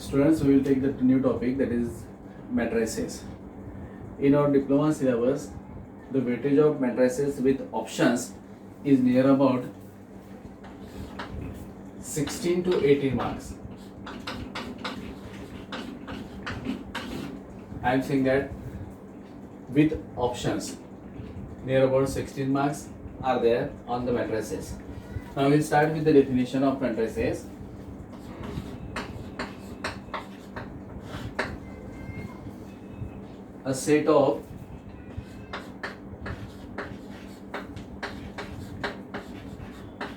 Students, we will take the new topic, that is matrices. In our diploma syllabus, the weightage of matrices with options is near about 16 to 18 marks. I am saying that with options, near about 16 marks are there on the matrices. Now we'll start with the definition of matrices. A set of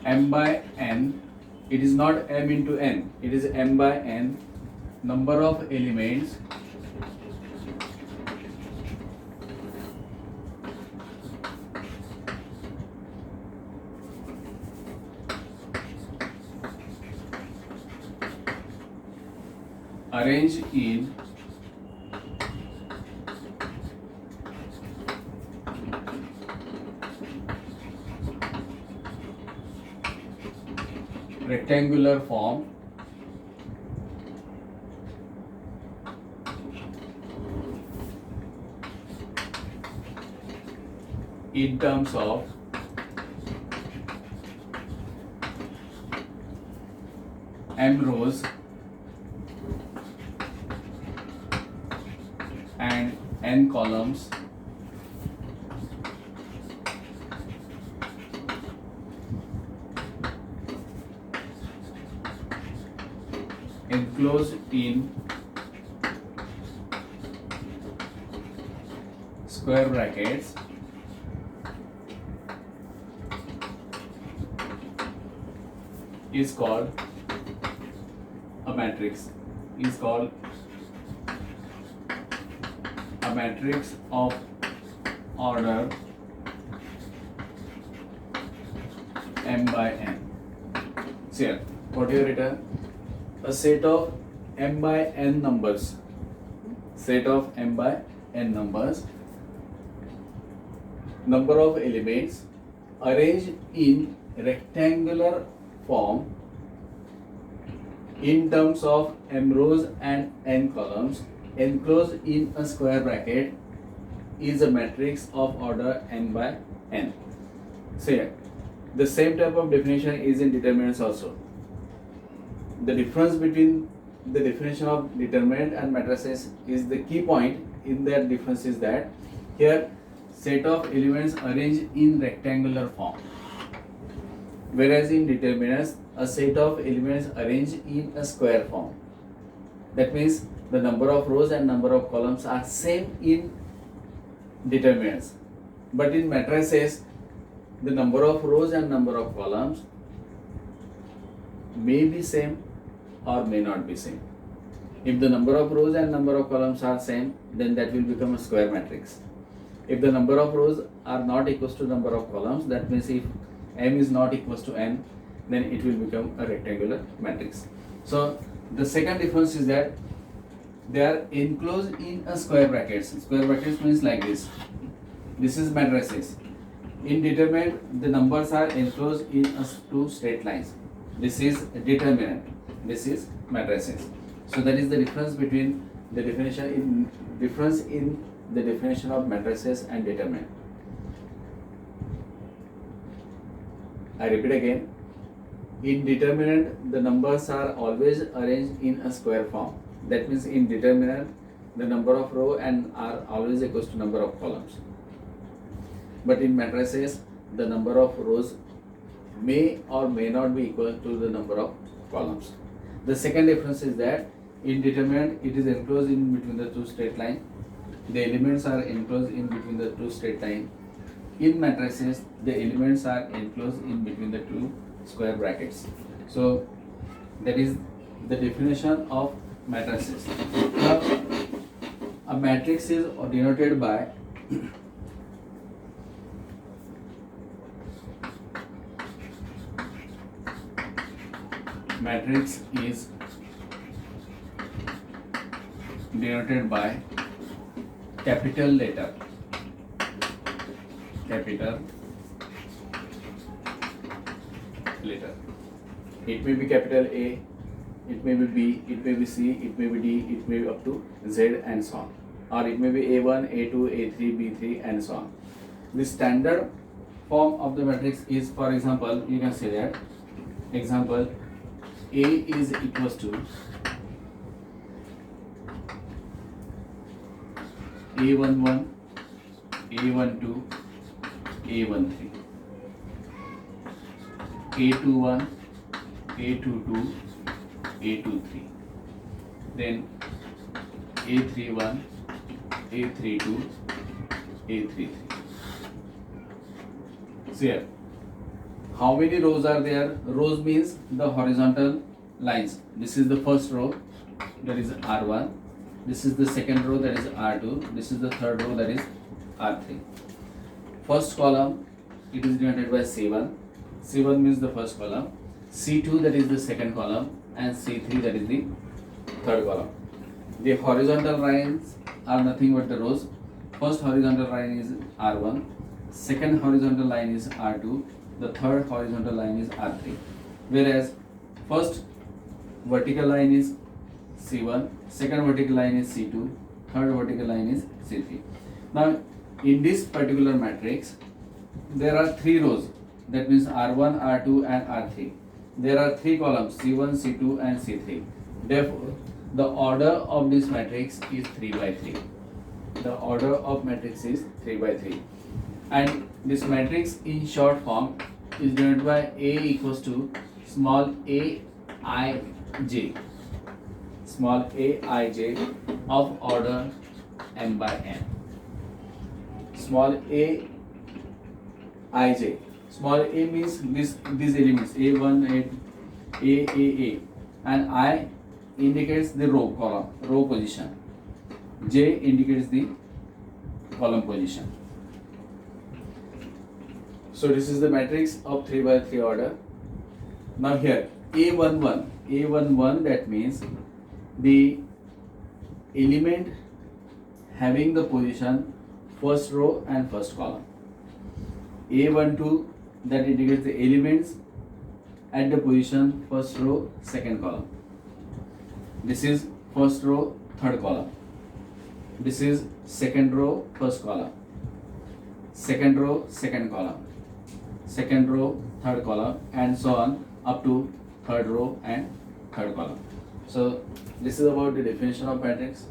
m by n, it is not m into n, it is m by n number of elements arranged in rectangular form in terms of m rows and n columns enclosed in square brackets is called a matrix, is called a matrix of order m by n. See here, what you written? A set of m by n numbers, set of m by n numbers, number of elements arranged in rectangular form in terms of m rows and n columns enclosed in a square bracket is a matrix of order n by n. So here, the same type of definition is in determinants also. The difference between the definition of determinant and matrices is the key point in that difference is that here set of elements arranged in rectangular form, whereas in determinants a set of elements arranged in a square form. That means the number of rows and number of columns are same in determinants, but in matrices the number of rows and number of columns may be same or may not be same. If the number of rows and number of columns are same, then that will become a square matrix. If the number of rows are not equals to number of columns, that means if m is not equals to n, then it will become a rectangular matrix. So the second difference is that they are enclosed in a square brackets. Square brackets means like this. This is matrices. In determinant, the numbers are enclosed in two straight lines. This is determinant. This is matrices. So that is the difference between the definition in the definition of matrices and determinant. I repeat again. In determinant, the numbers are always arranged in a square form. That means in determinant, the number of row and are always equals to number of columns. But in matrices, the number of rows may or may not be equal to the number of columns. The second difference is that in determinant, it is enclosed in between the two straight lines. The elements are enclosed in between the two straight lines. In matrices, the elements are enclosed in between the two square brackets. So that is the definition of matrices. Now, a matrix is denoted by matrix is denoted by capital letter. Capital letter. It may be capital A, it may be B, it may be C, it may be D, it may be up to Z and so on. Or it may be A1, A2, A3, B3 and so on. The standard form of the matrix is, for example, you can say that, example, A is equals to A11, A12, A13, A21, A22, A23, then A31, A32, A33. So here, how many rows are there? Rows means the horizontal lines. This is the first row, that is R1. This is the second row, that is R2. This is the third row, that is R3. First column, it is denoted by C1. C1 means the first column. C2, that is the second column, and C3, that is the third column. The horizontal lines are nothing but the rows. First horizontal line is R1. Second horizontal line is R2. The third horizontal line is R3. Whereas first vertical line is C1, second vertical line is C2, third vertical line is C3. Now in this particular matrix there are three rows, that means R1, R2 and R3. There are three columns, C1, C2 and C3. Therefore the order of this matrix is 3 by 3. The order of matrix is 3 by 3. And this matrix in short form is denoted by A equals to small a I j, small a I j of order m by n. Small a I j. Small a means these elements A1, A, and I indicates the row position. J indicates the column position. So this is the matrix of 3 by 3 order. Now here A11, that means the element having the position first row and first column. A12, that indicates the elements at the position first row, second column. This is first row, third column. This is second row, first column. Second row, second column. Second row, third column, and so on up to third row and third column. So this is about the definition of matrix,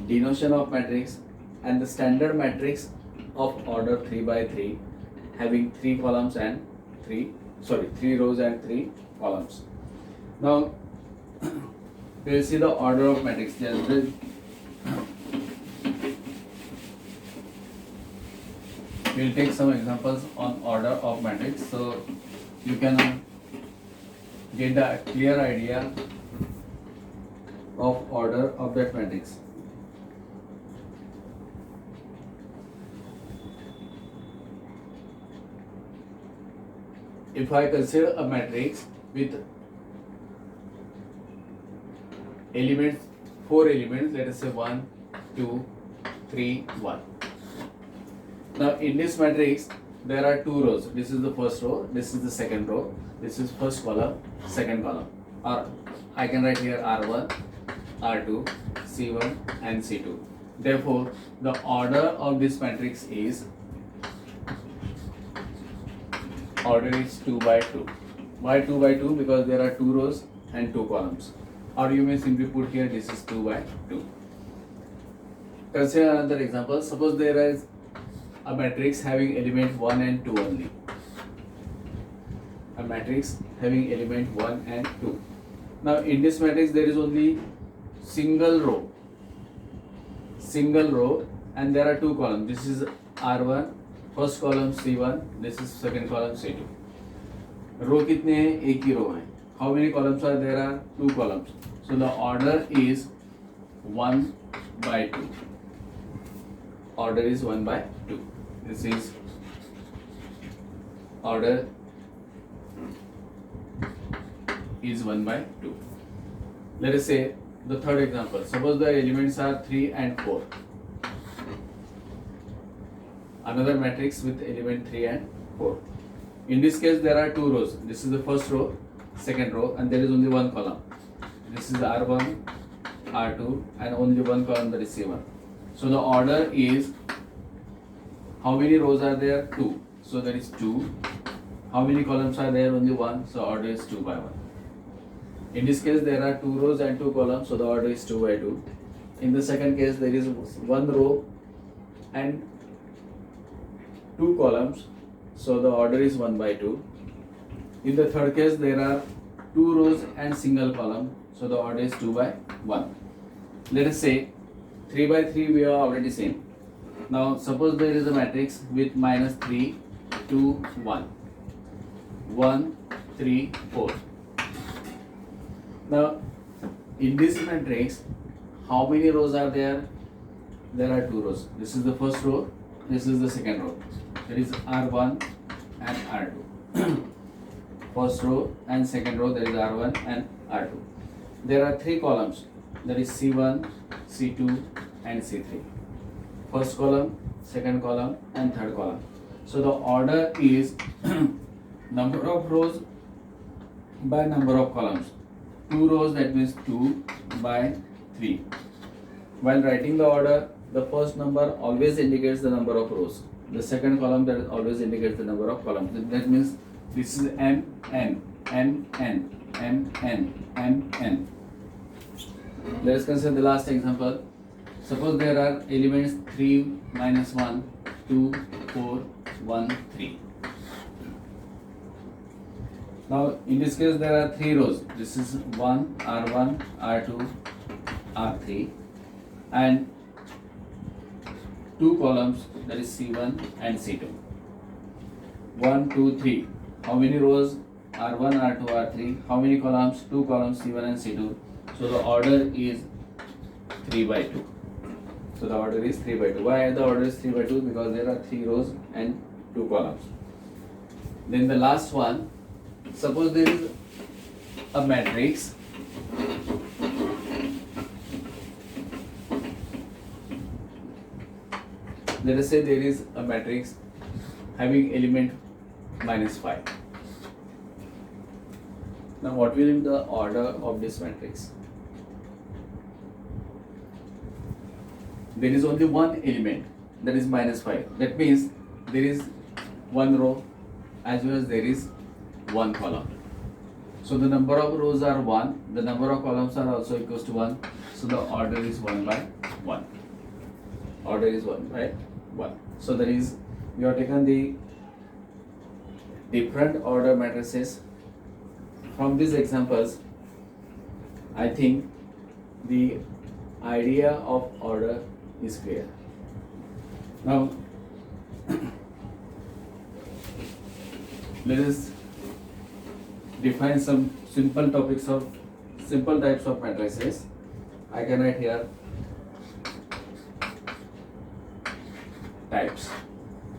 denotation of matrix, and the standard matrix of order 3 by 3 having 3 columns and 3 rows and 3 columns. Now we will see the order of matrix. We will take some examples on order of matrix so you can get a clear idea of order of that matrix. If I consider a matrix with elements, 4 elements, let us say 1, 2, 3, 1. Now in this matrix there are 2 rows. This is the first row, this is the second row, this is first column, second column. Or I can write here R1, R2, C1 and C2. Therefore the order of this matrix is 2 by 2. Why 2 by 2? Because there are 2 rows and 2 columns. Or you may simply put here this is 2 by 2. Consider another example. Suppose there is a matrix having element 1 and 2 only. A matrix having element 1 and 2. Now in this matrix there is only single row, and there are 2 columns. This is R1, first column C1, this is second column C2. Row कितने हैं? एक ही row है. How many columns are there? 2 columns. So the order is 1 by 2. Order is 1 by 2. This is order is 1 by 2. Let us say the third example. Suppose the elements are 3 and 4. Another matrix with element 3 and 4. In this case there are 2 rows. This is the first row, second row, and there is only one column. This is R1, R2, and only one column, that is C1. So the order is, how many rows are there? 2. So that is 2. How many columns are there? Only 1. So order is 2 by 1. In this case, there are 2 rows and 2 columns. So the order is 2 by 2. In the second case, there is 1 row and 2 columns. So the order is 1 by 2. In the third case, there are 2 rows and single column. So the order is 2 by 1. Let us say 3 by 3 we are already seen. Now suppose there is a matrix with minus 3, 2, 1. 1, 3, 4. Now in this matrix, how many rows are there? There are 2 rows. This is the first row, this is the second row. There is R1 and R2. First row and second row, there is R1 and R2. There are 3 columns, that is C1, C2 and C3. First column, second column and third column. So the order is number of rows by number of columns. 2 rows, that means 2 by 3. While writing the order, the first number always indicates the number of rows. The second column, that always indicates the number of columns. That means this is M, N, M, N, M, N, M, N. Let us consider the last example. Suppose there are elements 3, minus 1, 2, 4, 1, 3. Now in this case there are 3 rows. This is 1, R1, R2, R3, and 2 columns, that is C1 and C2. 1, 2, 3. How many rows? R1, R2, R3. How many columns? 2 columns, C1 and C2. So the order is 3 by 2. So the order is 3 by 2. Why the order is 3 by 2? Because there are 3 rows and 2 columns. Then the last one, suppose there is a matrix let us say there is a matrix having element minus 5. Now what will be the order of this matrix? There is only one element, that is minus 5. That means there is one row as well as there is one column. So the number of rows are 1, the number of columns are also equals to 1. So the order is 1 by 1. Order is 1 by 1. So that is, we have taken the different order matrices. From these examples, I think the idea of order is clear. Now let us define some simple types of matrices. I can write here types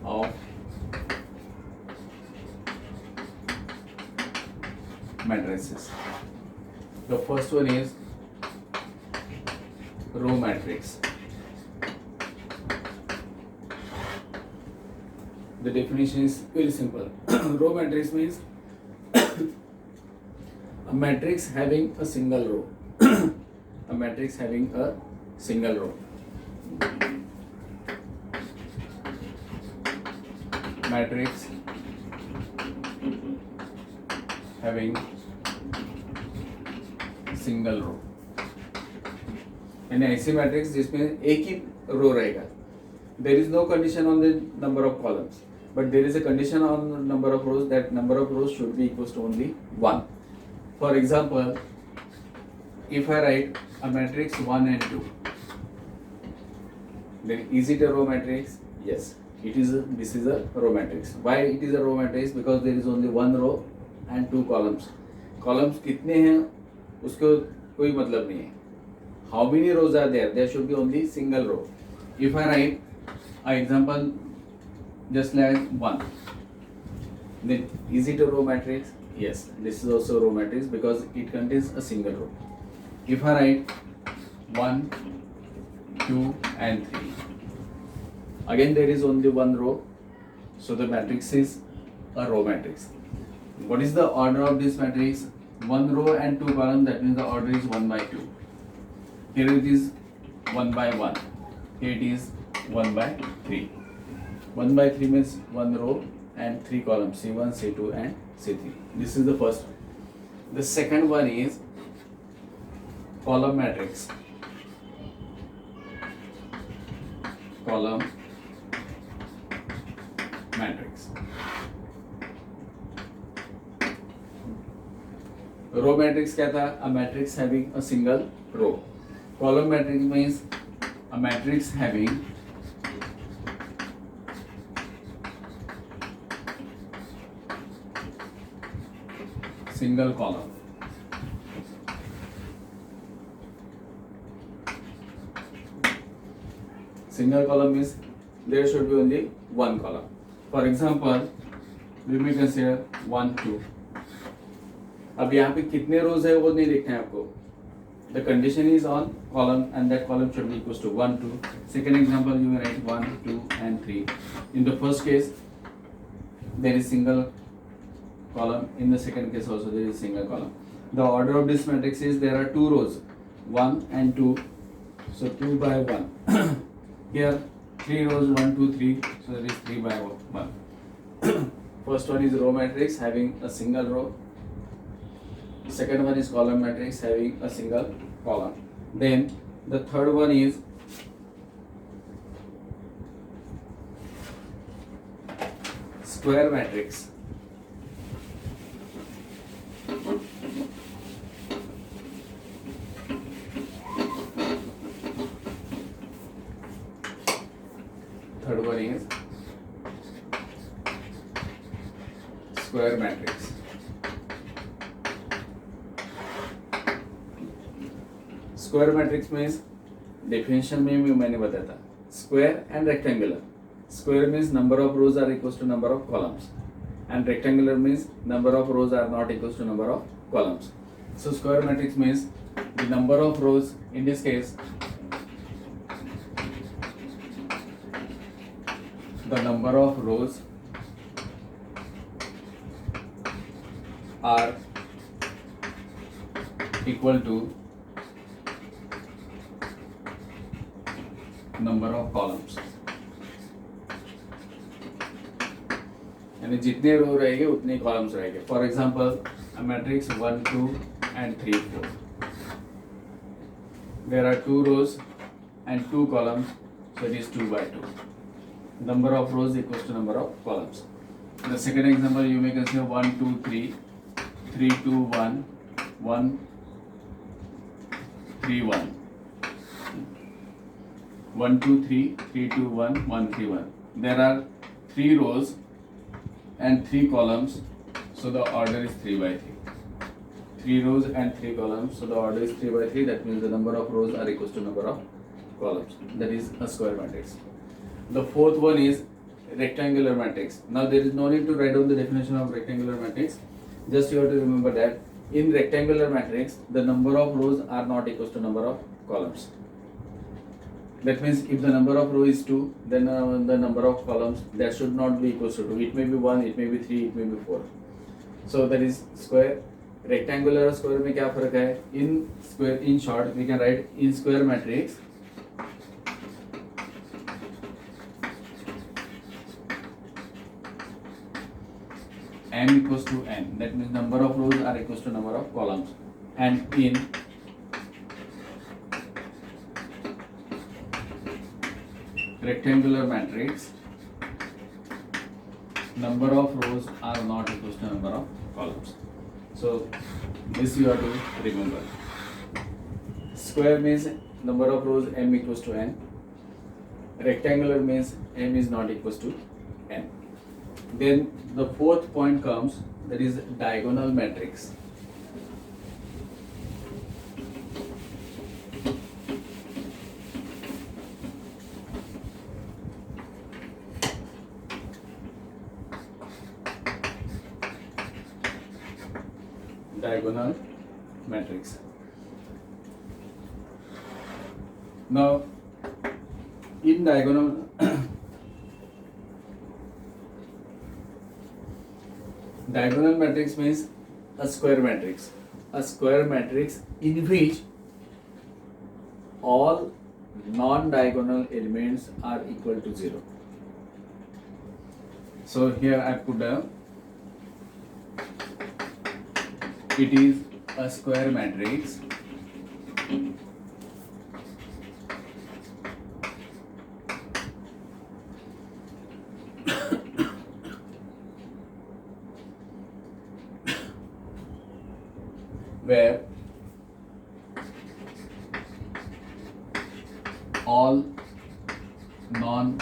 of matrices. The first one is row matrix. The definition is very simple. Row matrix means a matrix having a single row. A matrix having a single row. Matrix having single row. In ऐसी matrix जिसमें एक ही रो रहेगा. There is no condition on the number of columns, but there is a condition on number of rows, that number of rows should be equals to only 1. For example, if I write a matrix 1 and 2, then is it a row matrix? Yes, it is. This is a row matrix. Why it is a row matrix? Because there is only one row and 2 columns. Columns कितने हैं उसको कोई मतलब नहीं है. How many rows are there? There should be only single row. If I write an example just like 1, then is it a row matrix? Yes, this is also a row matrix because it contains a single row. If I write 1, 2 and 3, again there is only one row, so the matrix is a row matrix. What is the order of this matrix? one row and two columns, that means the order is 1 by 2. Here it is 1 by 1. Here it is 1 by 3. 1 by 3 means 1 row and 3 columns, C1, C2 and C3. This is the first one. The second one is column matrix. Column matrix. Row matrix क्या था? A matrix having a single row. Column matrix means a matrix having single column. Single column means there should be only one column. For example, we may consider 1, 2. अब यहाँ पे कितने रोज है वो नहीं देखना है आपको. The condition is on column and that column should be equals to 1, 2. Second example, you may write 1, 2 and 3. In the first case, there is single column. In the second case also there is single column. The order of this matrix is there are 2 rows, 1 and 2. So 2 by 1. Here 3 rows, 1, 2, 3. So there is 3 by 1. First one is row matrix having a single row. Second one is column matrix having a single column. Then the third one is square matrix. Third one is square matrix. Square matrix means definition में भी मैंने बताया था. Square and rectangular. Square means number of rows are equals to number of columns, and rectangular means number of rows are not equals to number of columns. So square matrix means the number of rows, in this case the number of rows are equal to number of columns. यानी जितने रो रहेंगे उतने columns रहेंगे. For example a matrix 1, 2 and 3, 4. There are 2 rows and 2 columns, so it is 2 by 2. Number of rows equals to number of columns. The second example you may consider 1, 2, 3, 3, 2, 1, 1, 3, 1. 1, 2, 3, 3, 2, 1, 1, 3, 1. There are 3 rows and 3 columns, so the order is 3 by 3. 3 rows and 3 columns, so the order is 3 by 3. That means the number of rows are equals to number of columns. That is a square matrix. The fourth one is rectangular matrix. Now there is no need to write down the definition of rectangular matrix. Just you have to remember that in rectangular matrix, the number of rows are not equals to number of columns. That means if the number of row is 2, then the number of columns that should not be equals to 2. It may be 1, it may be 3, it may be 4. So that is square. Rectangular और square में क्या फर्क है? In square, in short, we can write in square matrix. M equals to n. That means number of rows are equals to number of columns. And in rectangular matrix, number of rows are not equals to number of columns. So this you have to remember. Square means number of rows m equals to n. Rectangular means m is not equals to n. Then the fourth point comes, that is diagonal matrix. Diagonal matrix. Now in diagonal diagonal matrix means a square matrix. a square matrix in which all non-diagonal elements are equal to 0. So here I put down, it is a square matrix where all non-diagonal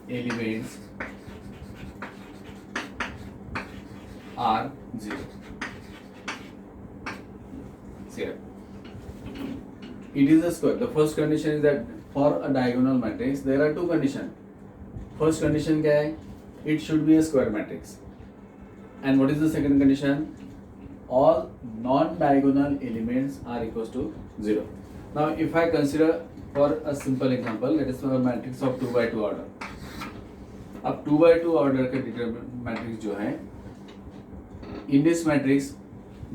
elements are 0. See here. It is a square. The first condition is that for a diagonal matrix there are two conditions. First condition क्या है? It should be a square matrix. And what is the second condition? All non-diagonal elements are equals to 0. Now if I consider for a simple example, let us have a matrix of 2 by 2 order. अब 2 by 2 order का determinant matrix जो है, in this matrix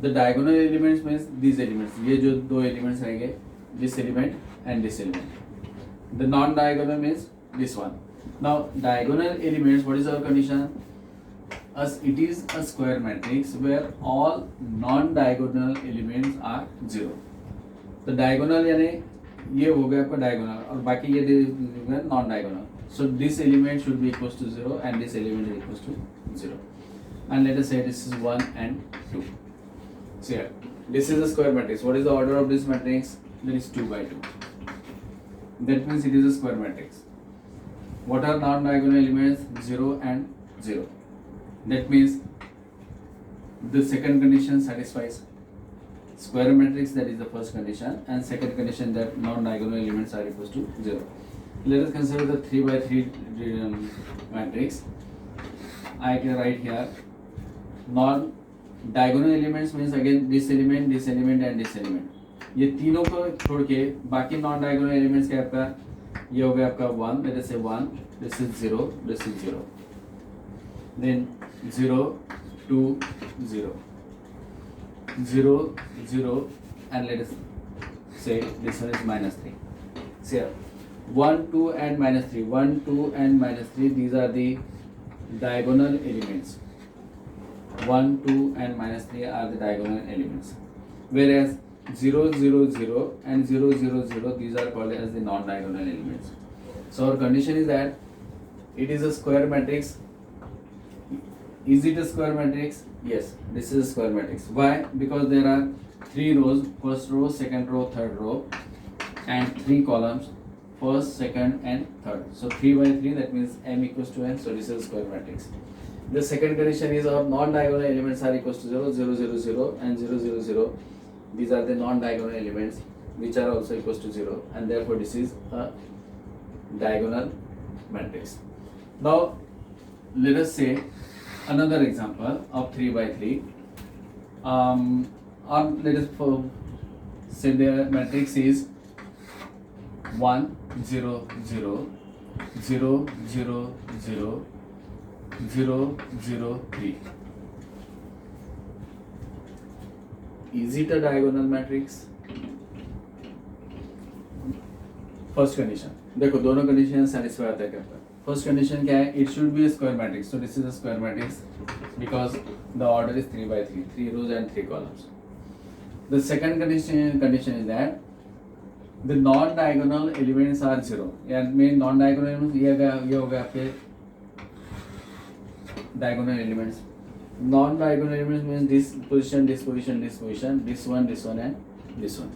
the diagonal elements means these elements, ये जो दो elements रहेंगे, this element and this element. The non-diagonal means this one. Now diagonal elements, what is our condition? As it is a square matrix where all non-diagonal elements are 0. तो diagonal यानी ये हो गया आपका diagonal और बाकी ये non-diagonal. So this element should be equals to 0 and this element is equals to 0. And let us say this is 1 and 2. So here, this is a square matrix. What is the order of this matrix? That is 2 by 2. That means it is a square matrix. What are non-diagonal elements? 0 and 0. That means the second condition satisfies. Square matrix, that is the first condition, and second condition that non-diagonal elements are equals to 0. Let us consider the 3 by 3 matrix. I can write here non-diagonal elements means again this element and this element. ये तीनों को छोड़ के बाकी non-diagonal elements क्या आपका, ये हो गया आपका 1, let us say 1, this is 0, this is 0. Then 0, 2, 0. 0, 0, and let us say this one is -3. See here, 1, 2 and -3. 1, 2 and -3, these are the diagonal elements. 1, 2 and -3 are the diagonal elements. Whereas 0, 0, 0 and 0, 0, 0, these are called as the non-diagonal elements. So our condition is that it is a square matrix. Is it a square matrix? Yes, this is a square matrix. Why? Because there are 3 rows, first row, second row, third row, and 3 columns, first, second and third. So 3 by 3, that means m equals to n, so this is a square matrix. The second condition is our non-diagonal elements are equals to 0, 0, 0, 0 and 0, 0, 0. These are the non-diagonal elements which are also equals to 0, and therefore this is a diagonal matrix. Now let us say another example of 3 by 3. Let us say the matrix is 1, 0, 0, 0, 0, 0, 0, 0, 3. Is it a diagonal matrix? First condition. देखो दोनों condition satisfy होता है क्या? First condition क्या है? It should be a square matrix. So this is a square matrix because the order is 3 by 3, 3 rows and 3 columns. The second condition is that the non-diagonal elements are 0. यानी में non-diagonal elements ये हो गया आपके diagonal elements. Non-diagonal elements means this position, this position, this position, this one and this one.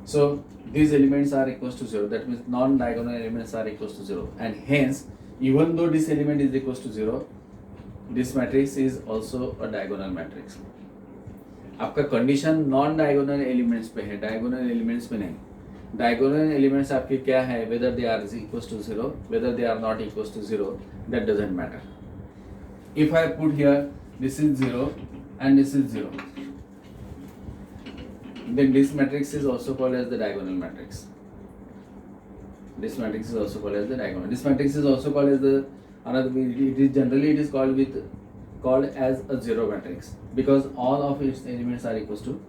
So these elements are equals to 0. That means non-diagonal elements are equals to 0. And hence, even though this element is equals to 0, this matrix is also a diagonal matrix. आपका condition non-diagonal elements पे है, diagonal elements पे नहीं. Diagonal elements आपके क्या है? Whether they are equals to 0, whether they are not equals to 0, that doesn't matter. If I put here, this is 0 and this is 0, then this matrix is also called as the diagonal matrix. This matrix is also called as the diagonal. This matrix is also called as the Another way, it is generally it is called as a zero matrix because all of its elements are equals to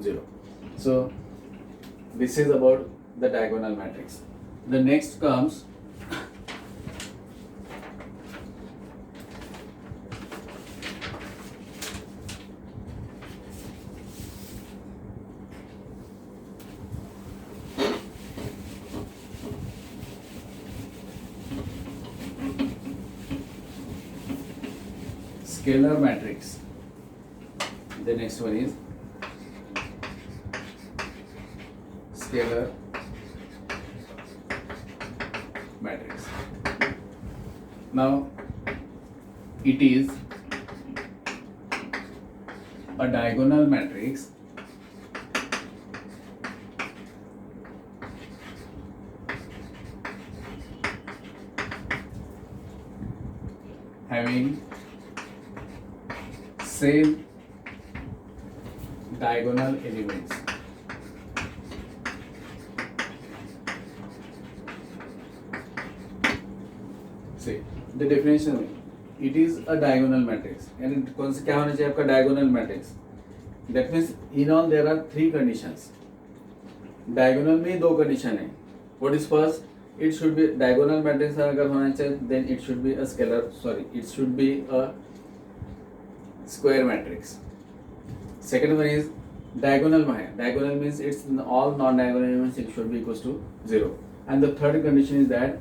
0. So this is about the diagonal matrix. The next comes scalar matrix. The next one is scalar matrix. Now it is a diagonal matrix having same diagonal elements. See the definition. It is a diagonal matrix and कौन सा क्या होना चाहिए आपका diagonal matrix. That means in all there are 3 conditions. Diagonal में 2 condition है. What is first? It should be diagonal matrix अगर होना चाहिए then it should be a scalar. Sorry, it should be a square matrix. Second one is diagonal में है. Diagonal means it's all non-diagonal elements it should be equals to 0. And the third condition is that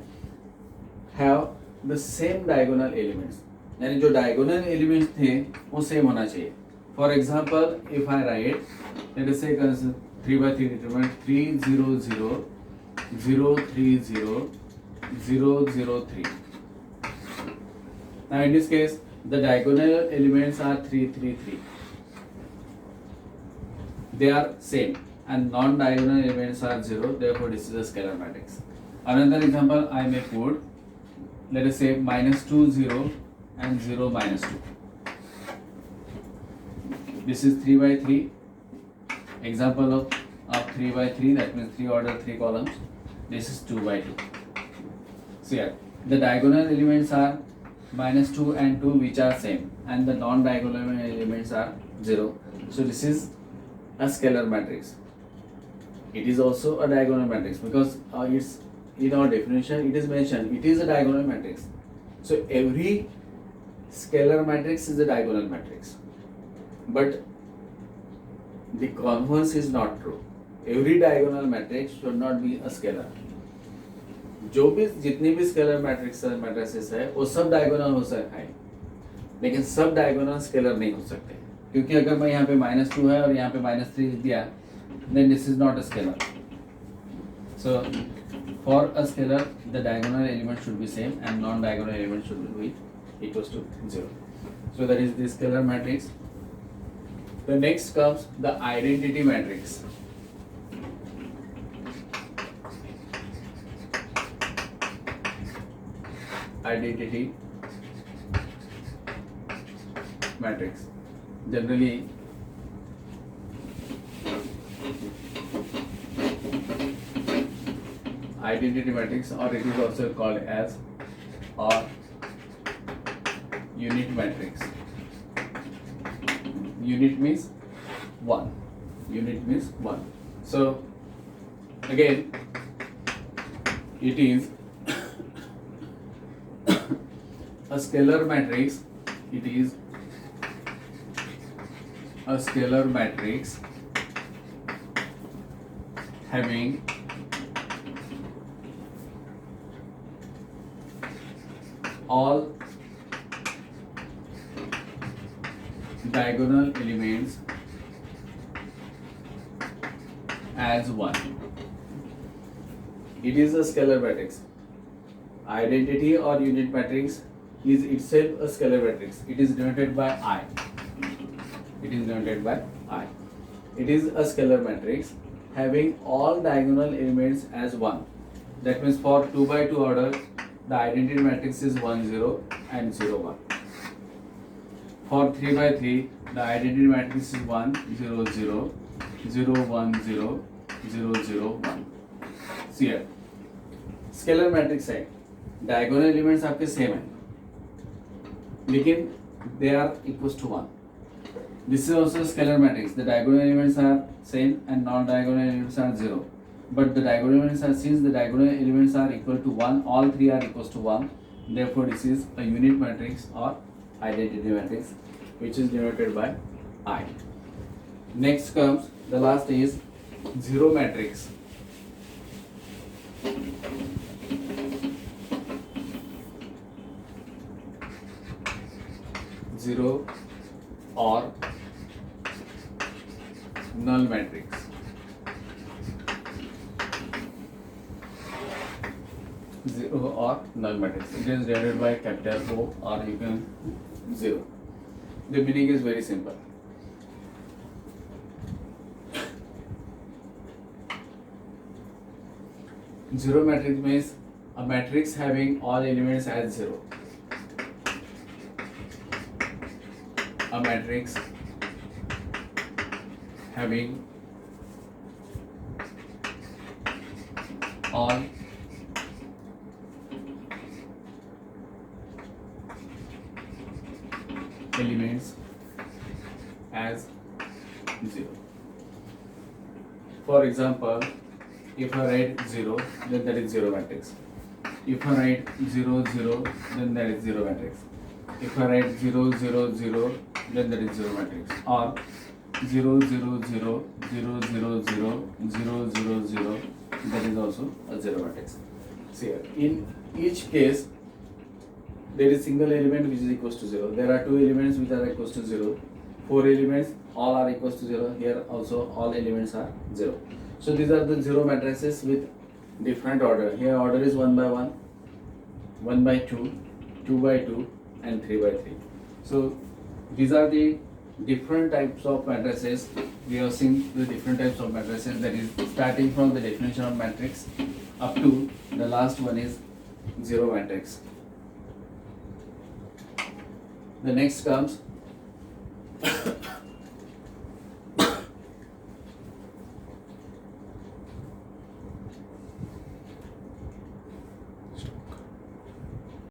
have the same diagonal elements. यानी जो diagonal elements थे वो same होना चाहिए. For example, if I write, let us say 3 by 3 determinant 3 0 0 0 3 0 0 0 3. Now in this case, the diagonal elements are 3 3 3. They are same and non-diagonal elements are 0. Therefore, this is a scalar matrix. Another example I may put. Let us say -2 0 and 0 -2. This is 3 by 3. Example of 3 by 3, that means 3 order 3 columns. This is 2 by 2. So here the diagonal elements are -2 and 2 which are same and the non-diagonal elements are 0. So this is a scalar matrix. It is also a diagonal matrix because it's in our definition it is mentioned it is a diagonal matrix. So every scalar matrix is a diagonal matrix, but the converse is not true. Every diagonal matrix should not be a scalar. जो भी जितनी भी scalar matrices है वो सब diagonal हो सकता है लेकिन सब डायगोनल स्केलर नहीं हो सकते क्योंकि अगर मैं यहाँ पे -2 है और यहाँ पे -3 दिया then this is not a scalar. So for a scalar the diagonal element should be same and non-diagonal element should be equals to 0. So that is the scalar matrix. The next comes the identity matrix. Identity matrix. Generally identity matrix, or it is also called as or unit matrix. Unit means 1. Unit means 1. So again it is a scalar matrix. It is a scalar matrix having all diagonal elements as 1. It is a scalar matrix. Identity or unit matrix is itself a scalar matrix. It is denoted by I. It is denoted by I. It is a scalar matrix having all diagonal elements as 1. That means for 2 by 2 order, the identity matrix is 1 0 and 0 1. For 3 by 3, the identity matrix is 1 0 0 0 1 0 0 0 1. See here, scalar matrix है, diagonal elements आपके same हैं, लेकिन they are equals to 1. This is also a scalar matrix. The diagonal elements are same and non-diagonal elements are 0. But the diagonal elements are, since the diagonal elements are equal to 1, all three are equals to 1. Therefore, this is a unit matrix or identity matrix, which is denoted by I. Next comes, the last is zero matrix. Zero or null matrix. Zero or null matrix. It is denoted by capital O or you can 0. The meaning is very simple. Zero matrix means a matrix having all elements as 0. A matrix having all elements as 0. For example, if I write 0, then that is 0 matrix. If I write 0, 0, then that is 0 matrix. If I write 0, 0, 0, then that is 0 matrix. Or 0, 0, 0, 0, 0, 0, 0, 0, 0, that is also a 0 matrix. See here, in each case, there is single element which is equals to 0. There are two elements which are equals to 0. Four elements, all are equals to 0. Here also all elements are 0. So these are the 0 matrices with different order. Here order is 1 by 1, 1 by 2, 2 by 2 and 3 by 3. So these are the different types of matrices. We have seen the different types of matrices, that is starting from the definition of matrix up to the last one is 0 matrix. The next comes